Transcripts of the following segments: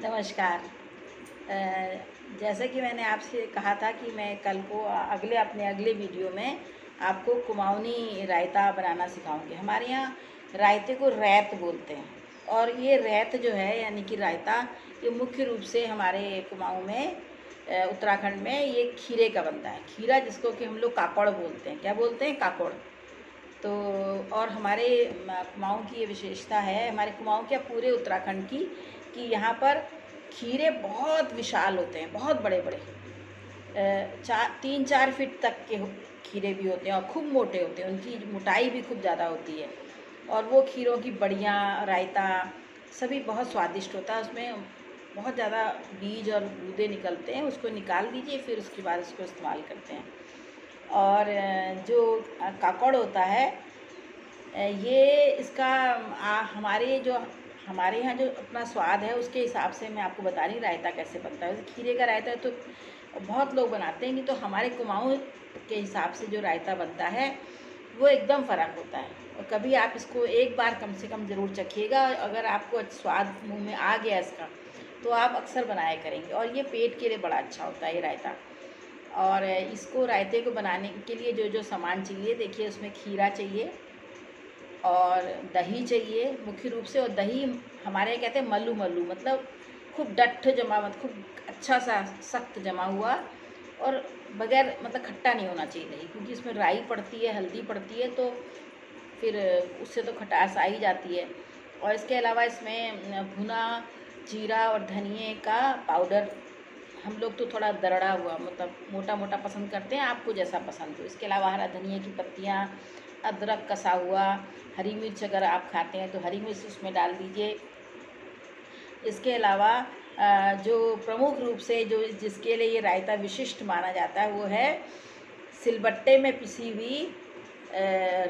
नमस्कार। जैसे कि मैंने आपसे कहा था कि मैं कल को अपने अगले वीडियो में आपको कुमाऊनी रायता बनाना सिखाऊंगी। हमारे यहाँ रायते को रैत बोलते हैं और ये रैत जो है यानी कि रायता, ये मुख्य रूप से हमारे कुमाऊँ में उत्तराखंड में ये खीरे का बनता है। खीरा जिसको कि हम लोग काकड़ बोलते हैं। क्या बोलते हैं? काकड़। तो और हमारे कुमाऊँ की ये विशेषता है, हमारे कुमाऊँ क्या पूरे उत्तराखंड की, कि यहाँ पर खीरे बहुत विशाल होते हैं, बहुत बड़े बड़े, 3-4 फीट तक के खीरे भी होते हैं और खूब मोटे होते हैं। उनकी मोटाई भी खूब ज़्यादा होती है और वो खीरों की बड़ियाँ, रायता सभी बहुत स्वादिष्ट होता है। उसमें बहुत ज़्यादा बीज और गूदे निकलते हैं। उसको निकाल दीजिए, फिर उसके बाद उसको इस्तेमाल करते हैं। और जो काकड़ होता है, ये इसका हमारे यहाँ जो अपना स्वाद है उसके हिसाब से मैं आपको बता रही हूँ रायता कैसे बनता है। खीरे का रायता तो बहुत लोग बनाते हैं, तो हमारे कुमाऊँ के हिसाब से जो रायता बनता है वो एकदम फ़र्क होता है। और कभी आप इसको एक बार कम से कम ज़रूर चखिएगा। अगर आपको स्वाद मुँह में आ गया इसका, तो आप अक्सर बनाया करेंगे। और ये पेट के लिए बड़ा अच्छा होता है ये रायता। और इसको रायते को बनाने के लिए जो जो सामान चाहिए, देखिए उसमें खीरा चाहिए और दही चाहिए मुख्य रूप से। और दही हमारे यहाँ कहते हैं मल्लू मल्लू, मतलब खूब डट्ठ जमा, मतलब खूब अच्छा सा सख्त जमा हुआ, और बगैर मतलब खट्टा नहीं होना चाहिए दही, क्योंकि इसमें राई पड़ती है, हल्दी पड़ती है, तो फिर उससे तो खटास आ ही जाती है। और इसके अलावा इसमें भुना जीरा और धनिए का पाउडर, हम लोग तो थोड़ा दरड़ा हुआ मतलब मोटा मोटा पसंद करते हैं, आपको जैसा पसंद हो। इसके अलावा हरा धनिया की पत्तियाँ, अदरक कसा हुआ, हरी मिर्च अगर आप खाते हैं तो हरी मिर्च उसमें डाल दीजिए। इसके अलावा जो प्रमुख रूप से जो जिसके लिए ये रायता विशिष्ट माना जाता है वो है सिलबट्टे में पिसी हुई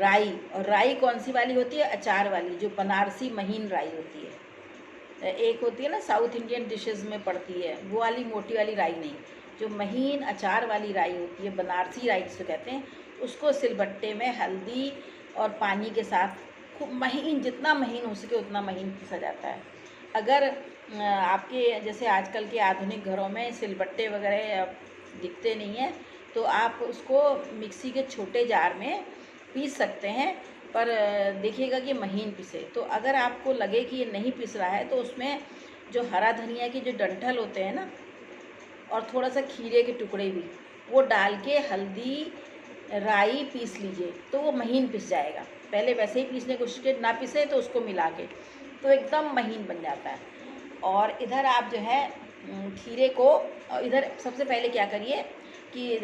राई। और राई कौन सी वाली होती है? अचार वाली, जो बनारसी महीन राई होती है। एक होती है ना साउथ इंडियन डिशेस में पड़ती है, वो वाली मोटी वाली राई नहीं, जो महीन अचार वाली राई होती है, बनारसी राई जिसको कहते हैं, उसको सिलबट्टे में हल्दी और पानी के साथ खूब महीन, जितना महीन हो सके उतना महीन पीसा जाता है। अगर आपके जैसे आजकल के आधुनिक घरों में सिलबट्टे वगैरह दिखते नहीं हैं, तो आप उसको मिक्सी के छोटे जार में पीस सकते हैं, पर देखिएगा कि महीन पिसे। तो अगर आपको लगे कि ये नहीं पिस रहा है, तो उसमें जो हरा धनिया के जो डंठल होते हैं ना, और थोड़ा सा खीरे के टुकड़े भी, वो डाल के हल्दी राई पीस लीजिए, तो वो महीन पिस जाएगा। पहले वैसे ही पीसने की कोशिश करिए, ना पिसे तो उसको मिला के, तो एकदम महीन बन जाता है। और इधर आप जो है खीरे को, इधर सबसे पहले क्या करिए कि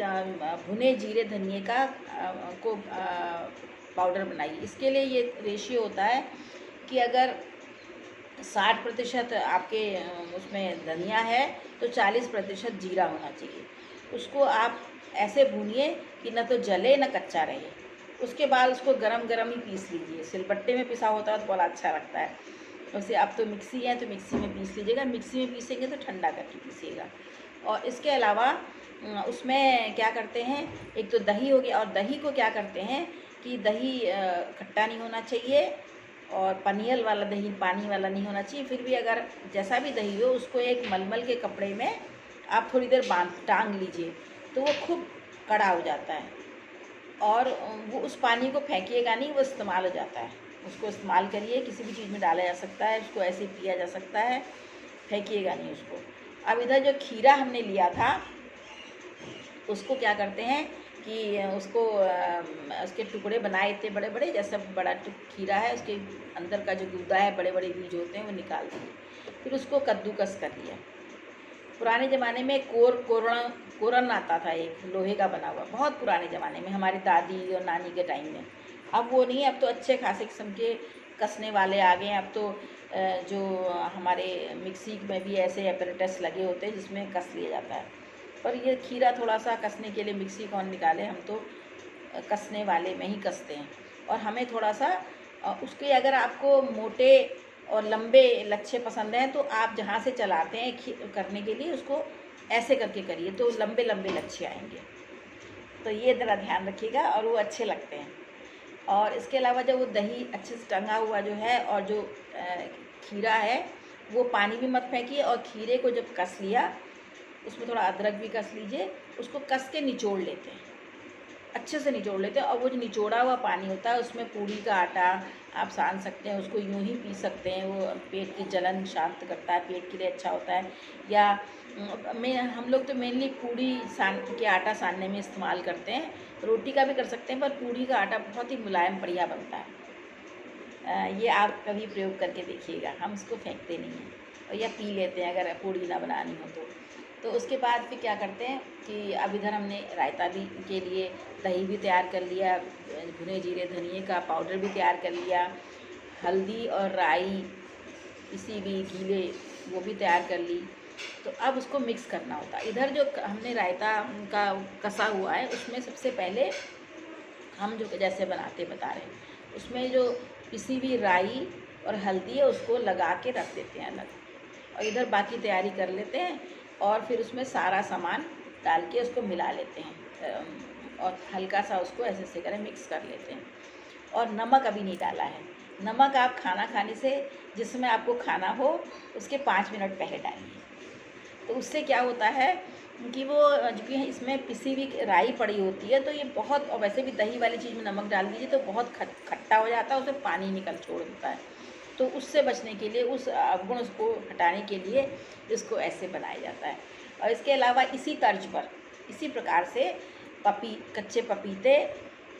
भुने जीरे धनिए का को पाउडर बनाइए। इसके लिए ये रेशियो होता है कि अगर 60% आपके उसमें धनिया है तो 40% जीरा होना चाहिए। उसको आप ऐसे भूनिए कि ना तो जले ना कच्चा रहे। उसके बाद उसको गरम गरम ही पीस लीजिए। सिलबट्टे में पिसा होता है तो बड़ा अच्छा लगता है। वैसे अब तो मिक्सी है तो मिक्सी में पीस लीजिएगा। मिक्सी में पीसेंगे तो ठंडा करके पीसिएगा। और इसके अलावा उसमें क्या करते हैं, एक तो दही हो गया, और दही को क्या करते हैं कि दही खट्टा नहीं होना चाहिए और पनियल वाला दही, पानी वाला नहीं होना चाहिए। फिर भी अगर जैसा भी दही हो, उसको एक मलमल के कपड़े में आप थोड़ी देर टांग लीजिए, तो वो खूब कड़ा हो जाता है। और वो उस पानी को फेंकिएगा नहीं, वो इस्तेमाल हो जाता है। उसको इस्तेमाल करिए, किसी भी चीज़ में डाला जा सकता है, उसको ऐसे पिया जा सकता है, फेंकिएगा नहीं उसको। अब इधर जो खीरा हमने लिया था, उसको क्या करते हैं कि उसको उसके टुकड़े बनाए थे बड़े बड़े, जैसा बड़ा खीरा है उसके अंदर का जो गूदा है, बड़े बड़े बीज होते हैं, वो निकाल दिए। फिर उसको कद्दूकस कर लिया। पुराने ज़माने में कोरन आता था, एक लोहे का बना हुआ, बहुत पुराने ज़माने में, हमारी दादी और नानी के टाइम में। अब वो नहीं, अब तो अच्छे खासे किस्म के कसने वाले आ गए हैं। अब तो जो हमारे मिक्सी में भी ऐसे एपरेटस लगे होते हैं जिसमें कस लिया जाता है। पर ये खीरा थोड़ा सा कसने के लिए मिक्सी कौन निकाले, हम तो कसने वाले में ही कसते हैं। और हमें थोड़ा सा उसके, अगर आपको मोटे और लंबे लच्छे पसंद हैं तो आप जहाँ से चलाते हैं करने के लिए, उसको ऐसे करके करिए तो लंबे लंबे लच्छे आएंगे। तो ये ज़रा ध्यान रखिएगा, और वो अच्छे लगते हैं। और इसके अलावा जब वो दही अच्छे से टंगा हुआ जो है, और जो खीरा है वो पानी भी मत फेंकिए। और खीरे को जब कस लिया, उसमें थोड़ा अदरक भी कस लीजिए, उसको कस के निचोड़ लेते हैं, अच्छे से निचोड़ लेते हैं। और वो जो निचोड़ा हुआ पानी होता है उसमें पूड़ी का आटा आप सान सकते हैं, उसको यूं ही पी सकते हैं, वो पेट की जलन शांत करता है, पेट के लिए अच्छा होता है। या हम लोग तो मेनली पूड़ी के आटा सानने में इस्तेमाल करते हैं, रोटी का भी कर सकते हैं, पर पूड़ी का आटा बहुत ही मुलायम बढ़िया बनता है। ये आप कभी प्रयोग करके देखिएगा, हम इसको फेंकते नहीं हैं, और या पी लेते हैं अगर पूड़ी ना बनानी हो तो उसके बाद फिर क्या करते हैं कि अब इधर हमने रायता भी के लिए दही भी तैयार कर लिया, भुने जीरे धनिए का पाउडर भी तैयार कर लिया, हल्दी और राई इसी भी गीले वो भी तैयार कर ली। तो अब उसको मिक्स करना होता है। इधर जो हमने रायता का कसा हुआ है उसमें सबसे पहले हम जो जैसे बनाते बता रहे हैं, उसमें जो पिसी हुई राई और हल्दी है उसको लगा के रख देते हैं अलग, और इधर बाकी तैयारी कर लेते हैं। और फिर उसमें सारा सामान डाल के उसको मिला लेते हैं, और हल्का सा उसको ऐसे ऐसे करें मिक्स कर लेते हैं। और नमक अभी नहीं डाला है। नमक आप खाना खाने से जिसमें आपको खाना हो उसके 5 मिनट पहले डालिए। तो उससे क्या होता है कि वो क्योंकि इसमें पिसी हुई राई पड़ी होती है, तो ये बहुत, और वैसे भी दही वाली चीज़ में नमक डाल दीजिए तो बहुत खट्टा हो जाता है, उसमें पानी निकल छोड़ देता है। तो उससे बचने के लिए, उस अवगुण उसको हटाने के लिए इसको ऐसे बनाया जाता है। और इसके अलावा इसी तर्ज पर, इसी प्रकार से कच्चे पपीते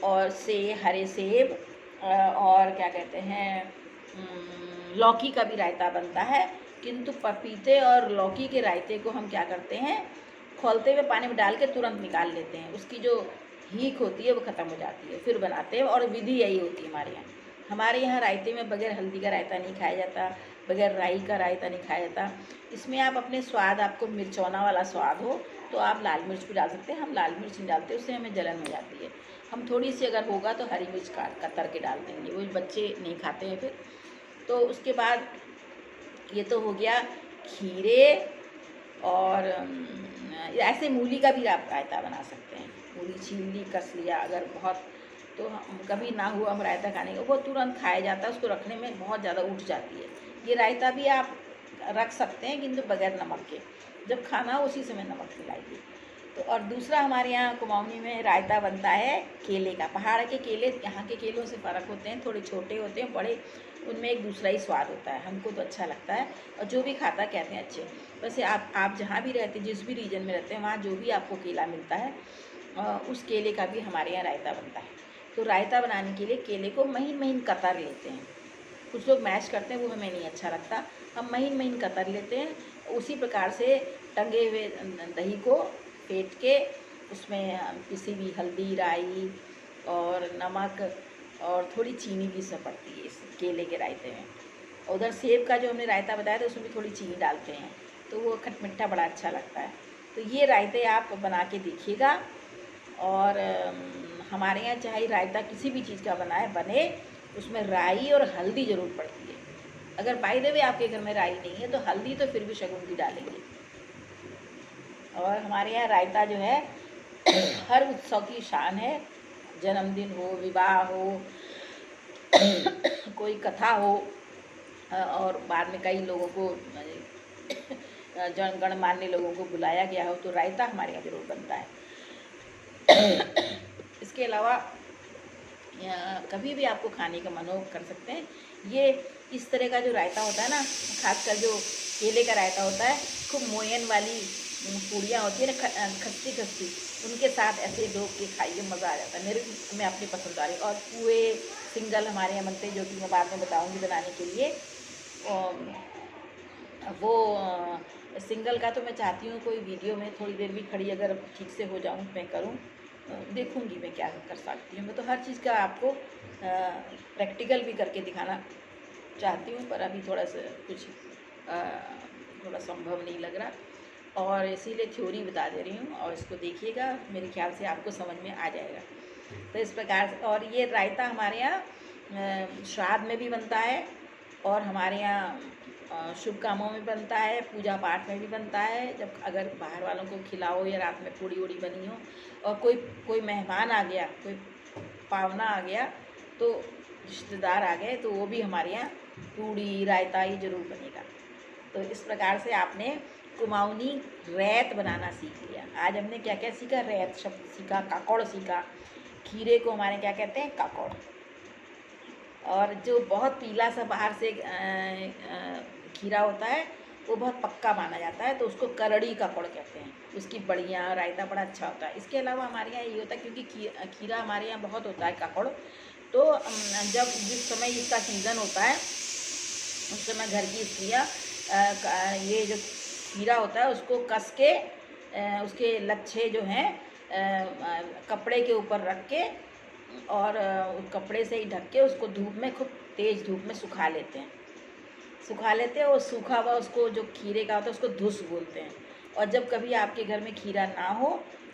और हरे सेब और क्या कहते हैं लौकी का भी रायता बनता है। किंतु पपीते और लौकी के रायते को हम क्या करते हैं, खौलते हुए पानी में डाल के तुरंत निकाल लेते हैं, उसकी जो हीक होती है वो ख़त्म हो जाती है, फिर बनाते हैं। और विधि यही होती है हमारे यहाँ रायते में बगैर हल्दी का रायता नहीं खाया जाता, बगैर राई का रायता नहीं खाया जाता। इसमें आप अपने स्वाद, आपको मिर्चौना वाला स्वाद हो तो आप लाल मिर्च भी डाल सकते हैं, हम लाल मिर्च नहीं डालते, उससे हमें जलन हो जाती है। हम थोड़ी सी अगर होगा तो हरी मिर्च कतर के डाल देंगे, वो बच्चे नहीं खाते हैं फिर। तो उसके बाद ये तो हो गया खीरे, और ऐसे मूली का भी आप रायता बना सकते हैं। मूली छील ली, कस लिया, अगर बहुत तो कभी ना हुआ हम रायता खाने का, वो तुरंत खाया जाता है, उसको रखने में बहुत ज़्यादा उठ जाती है। ये रायता भी आप रख सकते हैं किंतु बगैर नमक के, जब खाना हो उसी समय नमक मिलाइए। तो और दूसरा हमारे यहाँ कुमाऊनी में रायता बनता है केले का। पहाड़ के केले यहाँ के केलों से फ़र्क होते हैं, थोड़े छोटे होते हैं, बड़े उनमें एक दूसरा ही स्वाद होता है, हमको तो अच्छा लगता है, और जो भी खाता कहते हैं अच्छे। वैसे आप जहाँ भी रहते हैं, जिस भी रीजन में रहते हैं, वहाँ जो भी आपको केला मिलता है उस केले का भी हमारे यहाँ रायता बनता है। तो रायता बनाने के लिए केले को महीन महीन कतर लेते हैं, कुछ लोग मैश करते हैं, वो हमें नहीं अच्छा लगता, हम महीन महीन कतर लेते हैं। उसी प्रकार से टंगे हुए दही को फेंट के उसमें पिसी हुई हल्दी, राई और नमक और थोड़ी चीनी भी इसमें पड़ती है इस केले के रायते में। उधर सेब का जो हमने रायता बताया था उसमें भी थोड़ी चीनी डालते हैं, तो वो खटमिठा बड़ा अच्छा लगता है। तो ये रायते आप बना के देखिएगा। और हमारे यहाँ चाहे रायता किसी भी चीज़ का बने, उसमें राई और हल्दी ज़रूर पड़ती है। अगर बाय द वे आपके घर में राई नहीं है तो हल्दी तो फिर भी शगुन की डालेंगे। और हमारे यहाँ रायता जो है हर उत्सव की शान है, जन्मदिन हो, विवाह हो, कोई कथा हो, और बाद में कई लोगों को गणमान्य लोगों को बुलाया गया हो तो रायता हमारे यहाँ ज़रूर बनता है। इसके अलावा कभी भी आपको खाने का मन हो कर सकते हैं। ये इस तरह का जो रायता होता है ना, खासकर जो केले का रायता होता है, खूब मोयन वाली पूड़ियाँ होती है ना, खस्ती खस्ती, उनके साथ ऐसे डोब के खाइए, मज़ा आ जाता है। मैं अपनी पसंद आ रही। और पुए सिंगल हमारे यहाँ बनते हैं, जो कि मैं बाद में बताऊँगी बनाने के लिए। वो सिंगल का तो मैं चाहती हूँ कोई वीडियो में थोड़ी देर भी खड़ी अगर ठीक से हो जाऊँ मैं करूँ, देखूँगी मैं क्या कर सकती हूँ। मैं तो हर चीज़ का आपको प्रैक्टिकल भी करके दिखाना चाहती हूँ, पर अभी थोड़ा सा कुछ थोड़ा संभव नहीं लग रहा, और इसीलिए थ्योरी बता दे रही हूँ। और इसको देखिएगा, मेरे ख्याल से आपको समझ में आ जाएगा। तो इस प्रकार से, और ये रायता हमारे यहाँ श्राद्ध में भी बनता है, और हमारे यहाँ शुभ कामों में बनता है, पूजा पाठ में भी बनता है। जब अगर बाहर वालों को खिलाओ या रात में पूड़ी वूड़ी बनी हो, और कोई मेहमान आ गया, कोई पावना आ गया, तो रिश्तेदार आ गए, तो वो भी हमारे यहाँ पूड़ी रायता ही ज़रूर बनेगा। तो इस प्रकार से आपने कुमाऊनी रैत बनाना सीख लिया। आज हमने क्या क्या सीखा? रैत शब्द सीखा, काकड़ सीखा। खीरे को हमारे क्या कहते हैं? काकड़। और जो बहुत पीला सा बाहर से खीरा होता है वो बहुत पक्का माना जाता है, तो उसको करड़ी काकड़ कहते हैं। उसकी बड़ियाँ रायता बड़ा अच्छा होता है। इसके अलावा हमारे यहाँ ये होता है, क्योंकि खीरा हमारे यहाँ बहुत होता है काकड़, तो जब जिस समय इसका सीज़न होता है उस समय घर की स्त्रियाँ ये जो खीरा होता है उसको कस के उसके लच्छे जो हैं कपड़े के ऊपर रख के और कपड़े से ही ढक के उसको धूप में, खूब तेज़ धूप में सुखा लेते हैं। और सूखा हुआ उसको जो खीरे का होता है उसको धुस बोलते हैं। और जब कभी आपके घर में खीरा ना हो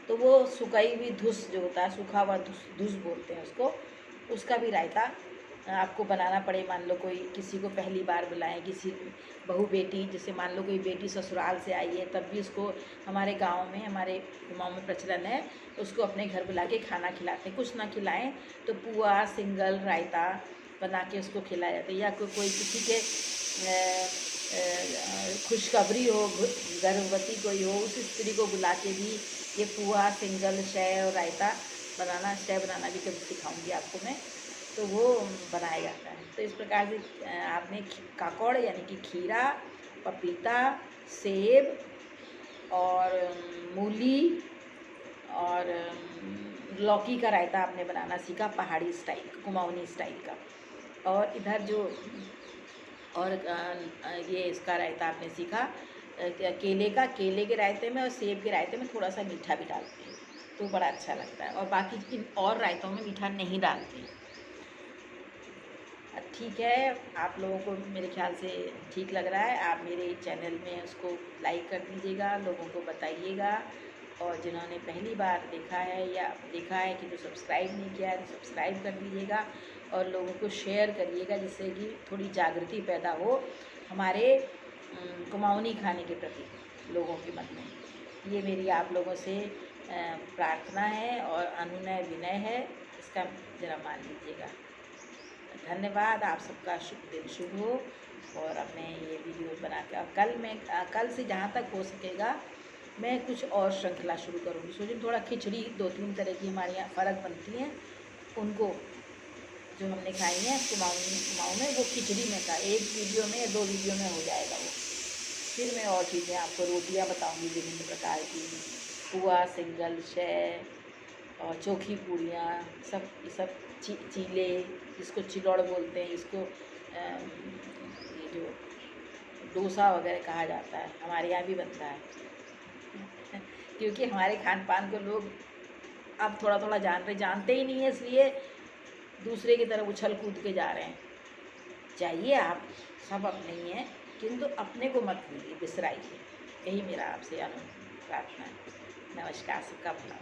तो वो सुखाई हुई धुस जो होता है, सूखा हुआ धुस बोलते हैं उसको, उसका भी रायता आपको बनाना पड़े। मान लो कोई किसी को पहली बार बुलाएं, किसी बहू बेटी, जैसे मान लो कोई बेटी ससुराल से आई है, तब भी उसको हमारे गांव में, हमारे गाँव में प्रचलन है, उसको अपने घर बुला के खाना खिलाते हैं। कुछ ना खिलाएं तो पुआ, सिंगल, रायता बना के उसको खिलाया जाता है। या कोई किसी के खुशखबरी हो, गर्भवती कोई हो, उस स्त्री को बुला के भी ये पुआ, सिंगल, शय और रायता बनाना, शय बनाना भी कभी सिखाऊंगी आपको मैं, तो वो बनाया जाता है। तो इस प्रकार से आपने काकड़ यानी कि खीरा, पपीता, सेब और मूली और लौकी का रायता आपने बनाना सीखा, पहाड़ी स्टाइल, कुमाऊनी स्टाइल का। और इधर जो और ये इसका रायता आपने सीखा केले का। केले के रायते में और सेब के रायते में थोड़ा सा मीठा भी डालते हैं, तो बड़ा अच्छा लगता है। और बाकी इन और रायतों में मीठा नहीं डालते हैं। ठीक है, आप लोगों को मेरे ख्याल से ठीक लग रहा है। आप मेरे चैनल में उसको लाइक कर दीजिएगा, लोगों को बताइएगा। और जिन्होंने पहली बार देखा है या देखा है कि जो सब्सक्राइब नहीं किया है तो सब्सक्राइब कर दीजिएगा और लोगों को शेयर करिएगा, जिससे कि थोड़ी जागृति पैदा हो हमारे कुमाऊनी खाने के प्रति लोगों के मन में। ये मेरी आप लोगों से प्रार्थना है और अनुनय विनय है, इसका ज़रा मान लीजिएगा। धन्यवाद। आप सबका शुभ दिन शुभ हो। और अब मैं ये वीडियो बना के कल से जहाँ तक हो सकेगा मैं कुछ और श्रृंखला शुरू करूँगी। सोचिए थोड़ा खिचड़ी 2-3 तरह की हमारे यहाँ फ़र्क बनती हैं, उनको जो हमने खाई हैं कुमाऊँ में, वो खिचड़ी में का एक वीडियो में या 2 वीडियो में हो जाएगा वो। फिर मैं और चीज़ें आपको, रोटियाँ बताऊँगी विभिन्न प्रकार की, पुआ, सिंगल, शय और चोखी पूड़ियाँ, सब चीले, जिसको चिलौड़ बोलते हैं, इसको ये जो डोसा वगैरह कहा जाता है, हमारे यहाँ भी बनता है। क्योंकि हमारे खान पान को लोग अब थोड़ा थोड़ा जानते ही नहीं है, इसलिए दूसरे की तरफ उछल कूद के जा रहे हैं। चाहिए आप सब अपने ही हैं, किंतु अपने को मत भूलिए, बिसराइए। यही मेरा आपसे प्रार्थना है। नमस्कार, सबका भला।